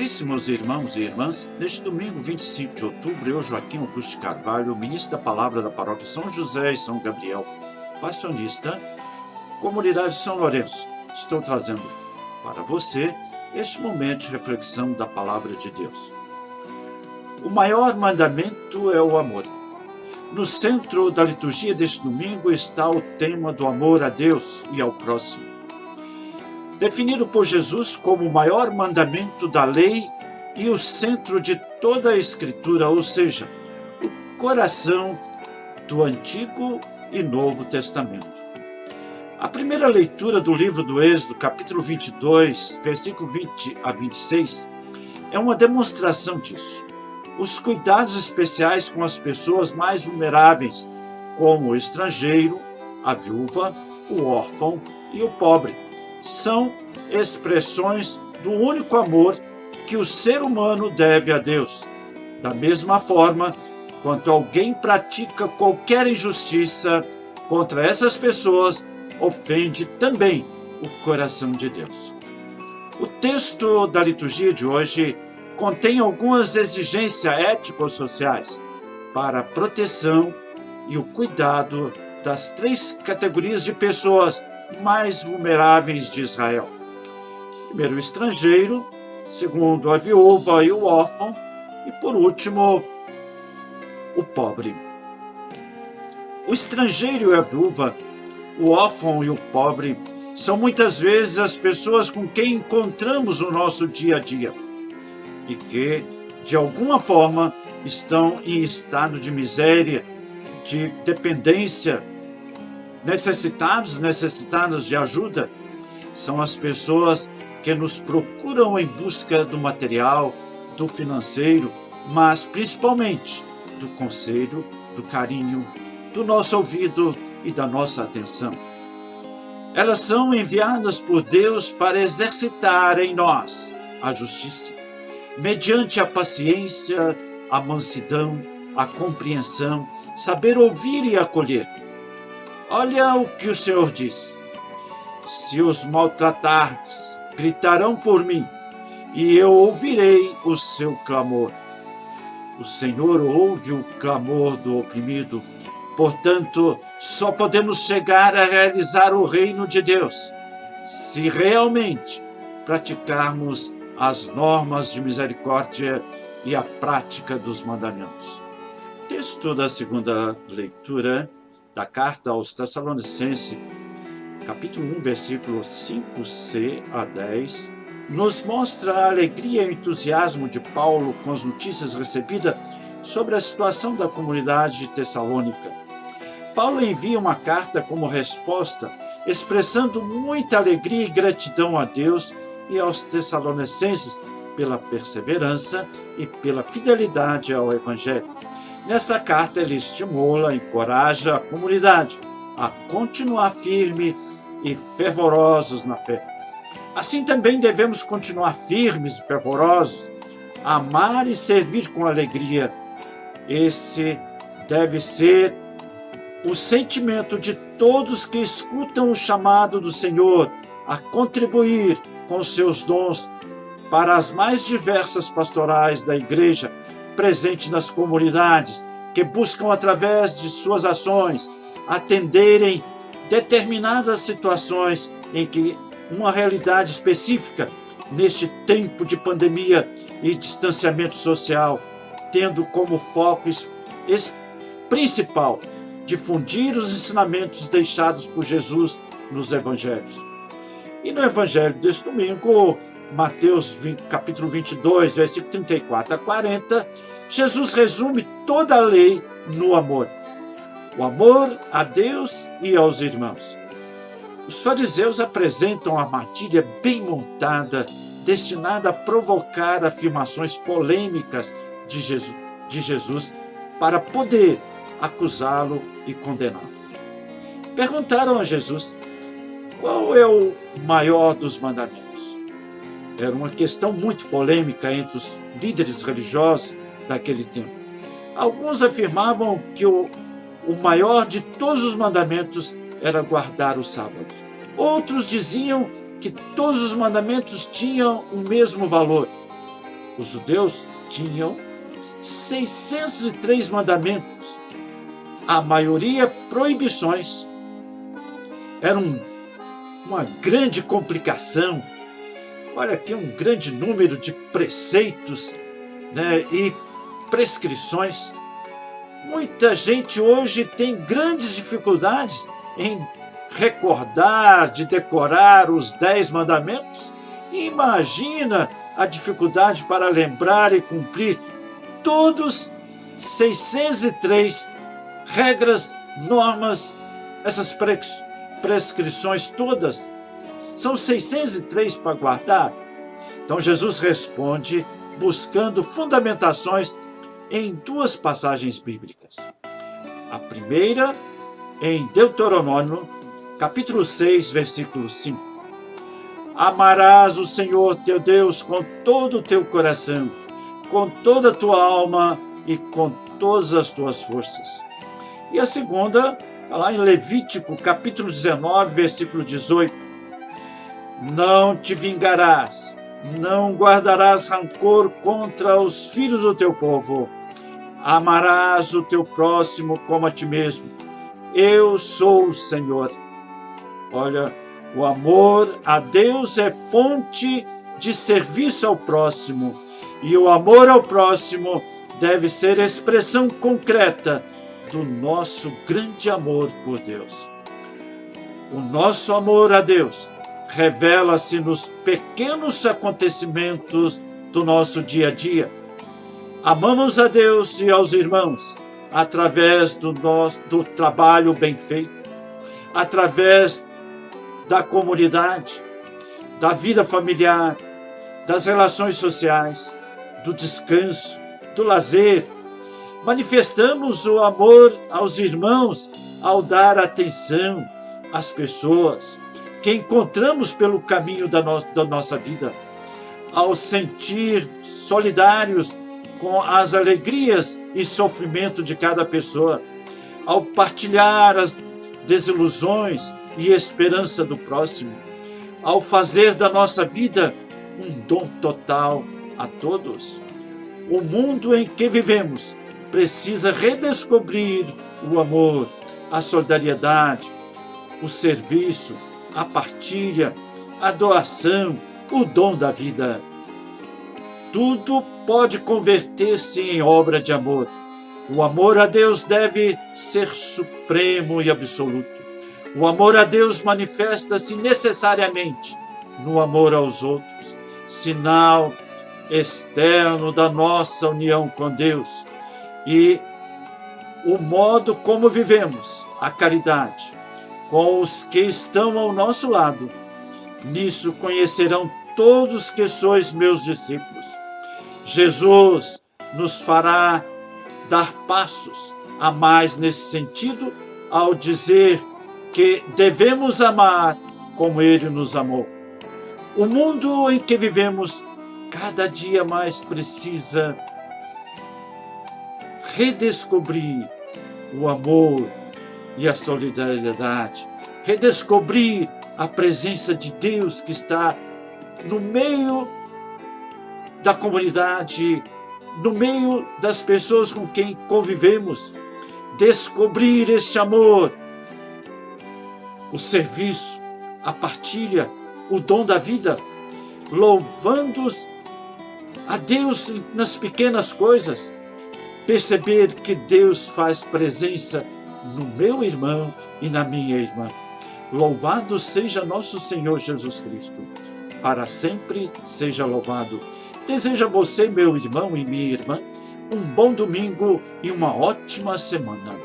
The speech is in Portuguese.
Caríssimos irmãos e irmãs, neste domingo 25 de outubro, eu, Joaquim Augusto de Carvalho, ministro da Palavra da Paróquia São José e São Gabriel, passionista, Comunidade São Lourenço, estou trazendo para você este momento de reflexão da Palavra de Deus. O maior mandamento é o amor. No centro da liturgia deste domingo está o tema do amor a Deus e ao próximo. Definido por Jesus como o maior mandamento da lei e o centro de toda a Escritura, ou seja, o coração do Antigo e Novo Testamento. A primeira leitura do livro do Êxodo, capítulo 22, versículo 20 a 26, é uma demonstração disso. Os cuidados especiais com as pessoas mais vulneráveis, como o estrangeiro, a viúva, o órfão e o pobre, são expressões do único amor que o ser humano deve a Deus. Da mesma forma, quando alguém pratica qualquer injustiça contra essas pessoas, ofende também o coração de Deus. O texto da liturgia de hoje contém algumas exigências ético-sociais para a proteção e o cuidado das três categorias de pessoas mais vulneráveis de Israel. Primeiro, o estrangeiro, segundo, a viúva e o órfão, e por último, o pobre. O estrangeiro e a viúva, o órfão e o pobre são muitas vezes as pessoas com quem encontramos no nosso dia a dia e que, de alguma forma, estão em estado de miséria, de dependência, necessitadas de ajuda. São as pessoas que nos procuram em busca do material, do financeiro, mas principalmente do conselho, do carinho, do nosso ouvido e da nossa atenção. Elas são enviadas por Deus para exercitar em nós a justiça, mediante a paciência, a mansidão, a compreensão, saber ouvir e acolher. Olha o que o Senhor diz: se os maltratardes, gritarão por mim, e eu ouvirei o seu clamor. O Senhor ouve o clamor do oprimido, portanto, só podemos chegar a realizar o reino de Deus se realmente praticarmos as normas de misericórdia e a prática dos mandamentos. O texto da segunda leitura da carta aos Tessalonicenses, capítulo 1, versículo 5c a 10, nos mostra a alegria e o entusiasmo de Paulo com as notícias recebidas sobre a situação da comunidade de Tessalônica. Paulo envia uma carta como resposta, expressando muita alegria e gratidão a Deus e aos tessalonicenses pela perseverança e pela fidelidade ao Evangelho. Nesta carta, ele estimula e encoraja a comunidade a continuar firme e fervorosos na fé. Assim também devemos continuar firmes e fervorosos, amar e servir com alegria. Esse deve ser o sentimento de todos que escutam o chamado do Senhor a contribuir com seus dons para as mais diversas pastorais da Igreja presente nas comunidades, que buscam, através de suas ações, atenderem determinadas situações em que uma realidade específica, neste tempo de pandemia e distanciamento social, tendo como foco principal difundir os ensinamentos deixados por Jesus nos Evangelhos. E no Evangelho deste domingo, Mateus capítulo 22, versículo 34 a 40, Jesus resume toda a lei no amor. O amor a Deus e aos irmãos. Os fariseus apresentam a armadilha bem montada, destinada a provocar afirmações polêmicas de Jesus para poder acusá-lo e condená-lo. Perguntaram a Jesus: qual é o maior dos mandamentos? Era uma questão muito polêmica entre os líderes religiosos daquele tempo. Alguns afirmavam que o maior de todos os mandamentos era guardar o sábado. Outros diziam que todos os mandamentos tinham o mesmo valor. Os judeus tinham 603 mandamentos, a maioria proibições. Era uma grande complicação. Olha aqui, um grande número de preceitos, né, e prescrições. Muita gente hoje tem grandes dificuldades em recordar, de decorar os 10 mandamentos. Imagina a dificuldade para lembrar e cumprir todos 603 regras, normas, essas prescrições todas. São 603 para guardar. Então Jesus responde buscando fundamentações em 2 passagens bíblicas. A primeira em Deuteronômio, capítulo 6, versículo 5. Amarás o Senhor teu Deus com todo o teu coração, com toda a tua alma e com todas as tuas forças. E a segunda está lá em Levítico, capítulo 19, versículo 18. Não te vingarás, não guardarás rancor contra os filhos do teu povo. Amarás o teu próximo como a ti mesmo. Eu sou o Senhor. Olha, o amor a Deus é fonte de serviço ao próximo. E o amor ao próximo deve ser expressão concreta do nosso grande amor por Deus. O nosso amor a Deus revela-se nos pequenos acontecimentos do nosso dia a dia. Amamos a Deus e aos irmãos através do trabalho bem feito, através da comunidade, da vida familiar, das relações sociais, do descanso, do lazer. Manifestamos o amor aos irmãos ao dar atenção às pessoas que encontramos pelo caminho da nossa vida, ao sentir solidários com as alegrias e sofrimento de cada pessoa, ao partilhar as desilusões e esperança do próximo, ao fazer da nossa vida um dom total a todos. O mundo em que vivemos precisa redescobrir o amor, a solidariedade, o serviço, a partilha, a doação, o dom da vida. Tudo pode converter-se em obra de amor. O amor a Deus deve ser supremo e absoluto. O amor a Deus manifesta-se necessariamente no amor aos outros, sinal externo da nossa união com Deus. E o modo como vivemos a caridade com os que estão ao nosso lado, nisso conhecerão todos que sois meus discípulos. Jesus nos fará dar passos a mais nesse sentido ao dizer que devemos amar como Ele nos amou. O mundo em que vivemos cada dia mais precisa redescobrir o amor e a solidariedade, redescobrir a presença de Deus que está no meio da comunidade, no meio das pessoas com quem convivemos, descobrir este amor, o serviço, a partilha, o dom da vida, louvando a Deus nas pequenas coisas, perceber que Deus faz presença no meu irmão e na minha irmã. Louvado seja nosso Senhor Jesus Cristo, para sempre seja louvado. Desejo a você, meu irmão e minha irmã, um bom domingo e uma ótima semana.